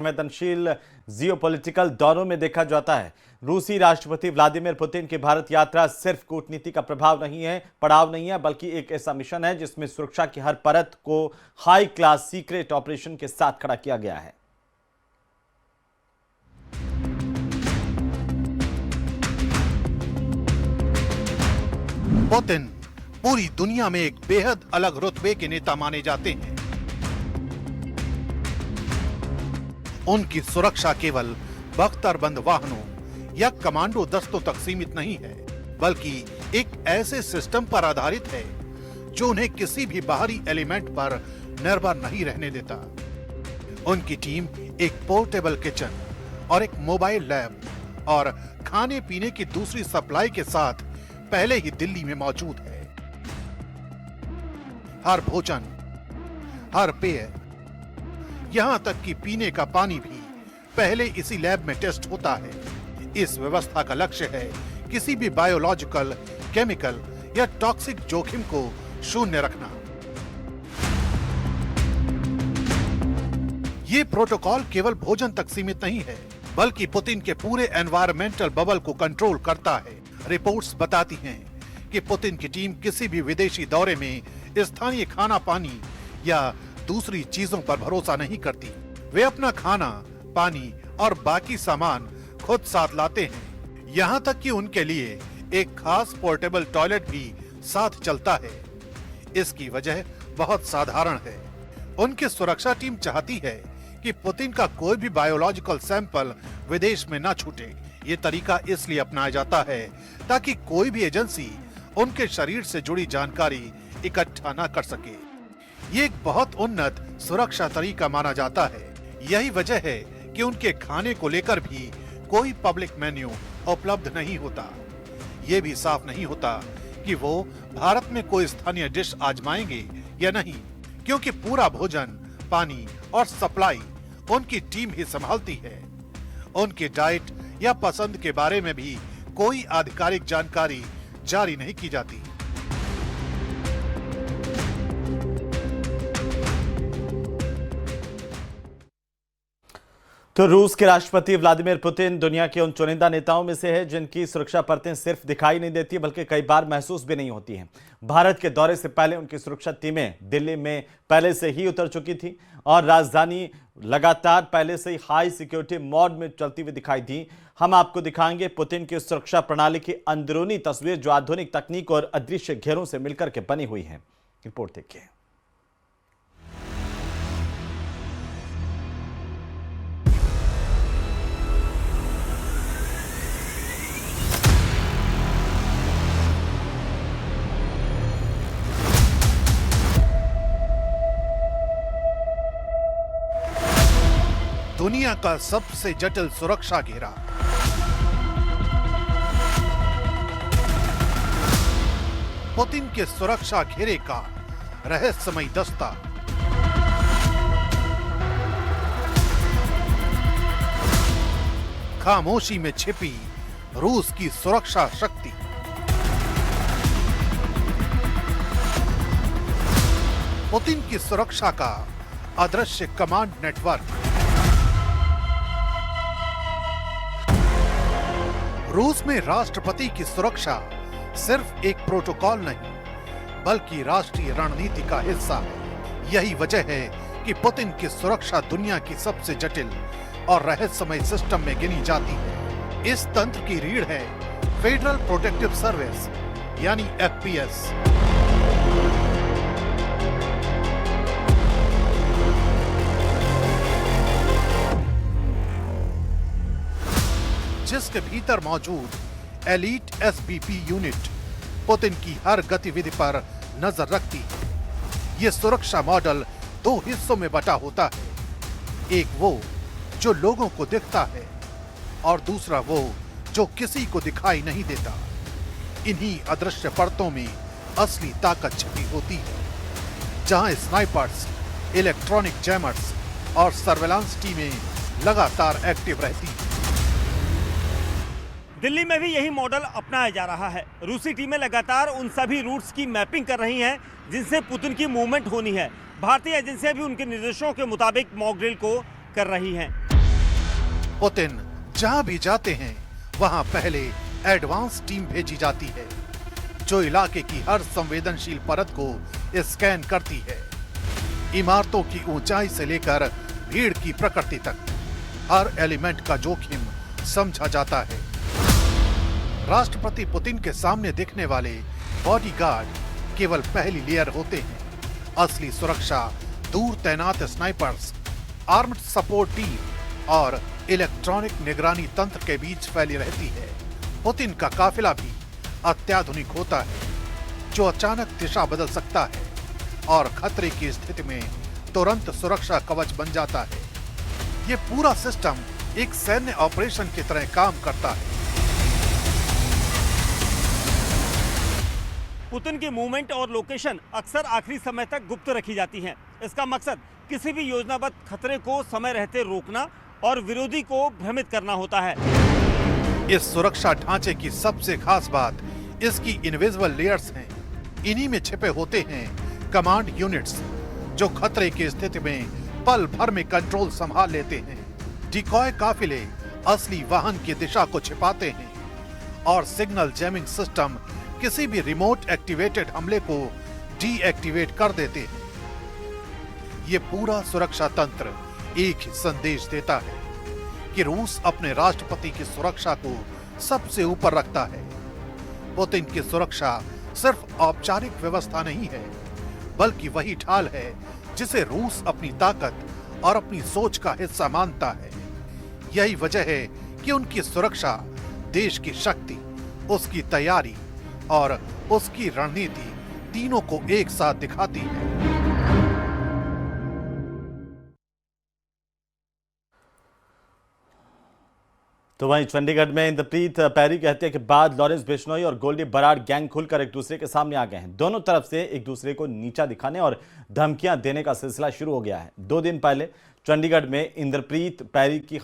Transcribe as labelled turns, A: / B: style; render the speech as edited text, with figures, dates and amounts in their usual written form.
A: संवेदनशील जियोपॉलिटिकल दौरों में देखा जाता है। रूसी राष्ट्रपति व्लादिमीर पुतिन की भारत यात्रा सिर्फ कूटनीति का पड़ाव नहीं है, बल्कि एक ऐसा मिशन है जिसमें सुरक्षा की हर परत को हाई क्लास सीक्रेट ऑपरेशन के साथ खड़ा किया गया है।
B: पुतिन पूरी दुनिया में एक बेहद अलग रुतबे के नेता माने जाते हैं। उनकी सुरक्षा केवल बख्तरबंद वाहनों या कमांडो दस्तों तक सीमित नहीं है, बल्कि एक ऐसे सिस्टम पर आधारित है जो उन्हें किसी भी बाहरी एलिमेंट पर निर्भर नहीं रहने देता। उनकी टीम एक पोर्टेबल किचन और एक मोबाइल लैब और खाने पीने की दूसरी सप्लाई के साथ पहले ही दिल्ली में मौजूद है। हर भोजन, हर पेय, यहां तक कि पीने का पानी भी पहले इसी लैब में टेस्ट होता है। इस व्यवस्था का लक्ष्य है किसी भी बायोलॉजिकल, केमिकल या टॉक्सिक जोखिम को शून्य रखना। ये प्रोटोकॉल केवल भोजन तक सीमित नहीं है, बल्कि पुतिन के पूरे एनवायरमेंटल बबल को कंट्रोल करता है। रिपोर्ट्स बताती हैं कि पुतिन की टीम किसी भी विदेशी दौरे में स्थानीय खाना पानी या दूसरी चीजों पर भरोसा नहीं करती। वे अपना खाना, पानी और बाकी सामान खुद साथ लाते हैं। यहाँ तक कि उनके लिए एक खास पोर्टेबल टॉयलेट भी साथ चलता है। इसकी वजह बहुत साधारण है। उनकी सुरक्षा टीम चाहती है कि पुतिन का कोई भी बायोलॉजिकल सैंपल विदेश में न छूटे। ये तरीका इसलिए अपनाया जाता है ताकि कोई भी एजेंसी उनके शरीर से जुड़ी जानकारी इकट्ठा न कर सके। ये एक बहुत उन्नत सुरक्षा तरीका माना जाता है। यही वजह है कि उनके खाने को लेकर भी कोई पब्लिक मेन्यू उपलब्ध नहीं होता। ये भी साफ नहीं होता कि वो भारत में कोई स्थानीय डिश आजमाएंगे या नहीं, क्योंकि पूरा भोजन, पानी और सप्लाई उनकी टीम ही संभालती है। उनके डाइट या पसंद के बारे में भी कोई आधिकारिक जानकारी जारी नहीं की जाती।
A: तो रूस के राष्ट्रपति व्लादिमीर पुतिन दुनिया के उन चुनिंदा नेताओं में से है जिनकी सुरक्षा परतें सिर्फ दिखाई नहीं देती बल्कि कई बार महसूस भी नहीं होती हैं। भारत के दौरे से पहले उनकी सुरक्षा टीमें दिल्ली में पहले से ही उतर चुकी थी और राजधानी लगातार पहले से ही हाई सिक्योरिटी मोड में चलती हुई दिखाई दी। हम आपको दिखाएंगे पुतिन की सुरक्षा प्रणाली की अंदरूनी तस्वीर, जो आधुनिक तकनीक और अदृश्य घेरों से मिलकर के बनी हुई है। रिपोर्ट देखिए।
B: दुनिया का सबसे जटिल सुरक्षा घेरा। पुतिन के सुरक्षा घेरे का रहस्यमयी दस्ता। खामोशी में छिपी रूस की सुरक्षा शक्ति। पुतिन की सुरक्षा का अदृश्य कमांड नेटवर्क। रूस में राष्ट्रपति की सुरक्षा सिर्फ एक प्रोटोकॉल नहीं, बल्कि राष्ट्रीय रणनीति का हिस्सा है। यही वजह है कि पुतिन की सुरक्षा दुनिया की सबसे जटिल और रहस्यमय सिस्टम में गिनी जाती है। इस तंत्र की रीढ़ है फेडरल प्रोटेक्टिव सर्विस यानी FPS। जिसके भीतर मौजूद एलीट SBP यूनिट पुतिन की हर गतिविधि पर नजर रखती है। ये सुरक्षा मॉडल दो हिस्सों में बटा होता है, एक वो जो लोगों को दिखता है और दूसरा वो जो किसी को दिखाई नहीं देता। इन्हीं अदृश्य परतों में असली ताकत छिपी होती है, जहां स्नाइपर्स, इलेक्ट्रॉनिक जैमर्स और सर्वेलांस टीमें लगातार एक्टिव रहती हैं।
C: दिल्ली में भी यही मॉडल अपनाया जा रहा है। रूसी टीमें लगातार उन सभी रूट्स की मैपिंग कर रही हैं जिनसे पुतिन की मूवमेंट होनी है। भारतीय एजेंसियां भी उनके निर्देशों के मुताबिक मॉक ड्रिल को कर रही हैं।
B: पुतिन जहां भी जाते हैं वहां पहले एडवांस टीम भेजी जाती है जो इलाके की हर संवेदनशील परत को स्कैन करती है। इमारतों की ऊंचाई से लेकर भीड़ की प्रकृति तक हर एलिमेंट का जोखिम समझा जाता है। राष्ट्रपति पुतिन के सामने दिखने वाले बॉडीगार्ड केवल पहली लेयर होते हैं। असली सुरक्षा दूर तैनात स्नाइपर्स, आर्म्ड सपोर्ट टीम और इलेक्ट्रॉनिक निगरानी तंत्र के बीच फैली रहती है। पुतिन का काफिला भी अत्याधुनिक होता है जो अचानक दिशा बदल सकता है और खतरे की स्थिति में तुरंत सुरक्षा कवच बन जाता है। ये पूरा सिस्टम एक सैन्य ऑपरेशन की तरह काम करता है।
C: पुतिन की मूवमेंट और लोकेशन अक्सर आखिरी समय तक गुप्त रखी जाती हैं। इसका मकसद किसी भी योजनाबद्ध खतरे को समय रहते रोकना और विरोधी को भ्रमित करना होता है।
B: इस सुरक्षा ढांचे की सबसे खास बात इसकी इनविजिबल लेयर्स हैं। इन्हीं में छिपे होते हैं कमांड यूनिट्स जो खतरे की स्थिति में पल भर में कंट्रोल संभाल लेते हैं। डिकॉय काफिले असली वाहन की दिशा को छिपाते हैं और सिग्नल जैमिंग सिस्टम किसी भी रिमोट एक्टिवेटेड हमले को डीएक्टिवेट कर देते हैं। ये पूरा सुरक्षा तंत्र एक ही संदेश देता है कि रूस अपने राष्ट्रपति की सुरक्षा को सबसे ऊपर रखता है। पुतिन की सुरक्षा सिर्फ औपचारिक व्यवस्था नहीं है, बल्कि वही ढाल है जिसे रूस अपनी ताकत और अपनी सोच का हिस्सा मानता है। यही वजह है कि उनकी सुरक्षा देश की शक्ति, उसकी तैयारी और उसकी रणनीति तीनों को एक साथ दिखाती है।
A: तो वहीं चंडीगढ़ में इंद्रप्रीत पैरी की हत्या के बाद लॉरेंस बिश्नोई और गोल्डी बराड़ गैंग खुलकर एक दूसरे के सामने आ गए हैं। दोनों तरफ से एक दूसरे को नीचा दिखाने और धमकियां देने का सिलसिला शुरू हो गया है। 2 दिन पहले चंडीगढ़ में इंद्रप्रीत पैरी की